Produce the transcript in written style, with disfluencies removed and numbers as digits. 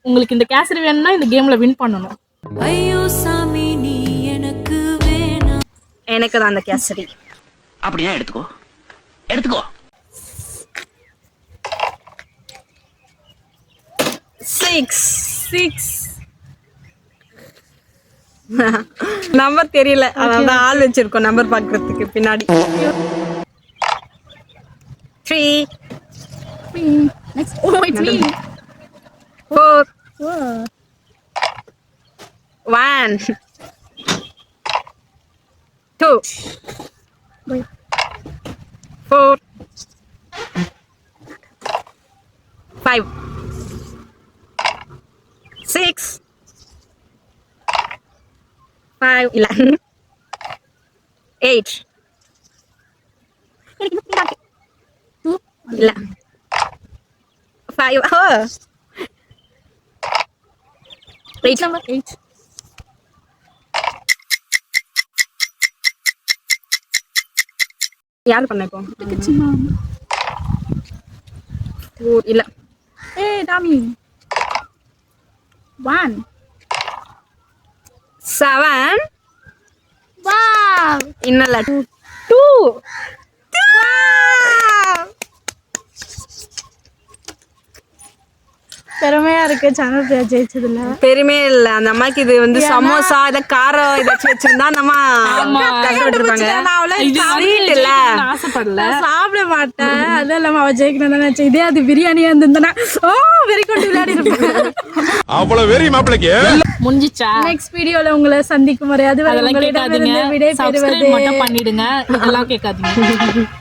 உங்களுக்கு இந்த கேசரி வேணும்னா இந்த கேம்ல வின் பண்ணணும். ஐயோ சாமி நீ எனக்கு வேணாம். எனக்கு தான் அந்த கேசரி. அப்படியே எடுத்துக்கோ எடுத்துக்கோ. 6 நம்பர் தெரியல, அதான் ஆள் வச்சிருக்கோம் நம்பர் பாக்குறதுக்கு பின்னாடி. 3 Next. Oh, it's me. 4 Wow. 1 2 Wait. 4 5 6 5 இல்ல 8 இல்ல 5 Page number 8. யார் பண்ண இப்போ? Mom. 4 இல்ல Hey, Dami. 1. 7 Wow. இன்னல 2. பெருமையா இருக்கு சேனல் பேர் ஜெயிச்சதுல. பெருமையே இல்ல. அந்த அம்மாக்கு இது வந்து சமோசா இத காரம் ஏதாச்சும் வச்சிருந்தா அந்த அம்மா கண்டுபிடிச்சிருப்பாங்க. ஸ்வீட் இல்ல ஆசைப்படல, சாப்பிட மாட்டேன். அது இல்லாம அவ ஜெயிக்கணும் தான் நினைச்சேன். இதே அது பிரியாணியா இருந்திருந்தா ஓ வெரி கொண்டு விளையாடி இருப்பேன். அவ்வளவு வெரி மாப்பிளைக்கு முடிஞ்சிச்சா? நெக்ஸ்ட் வீடியோல உங்களை சந்திக்கும் வரை அதுவரை உங்களிடமிருந்து விடை பெறுவது மட்டும் பண்ணிடுங்க, இதெல்லாம் கேட்காதீங்க.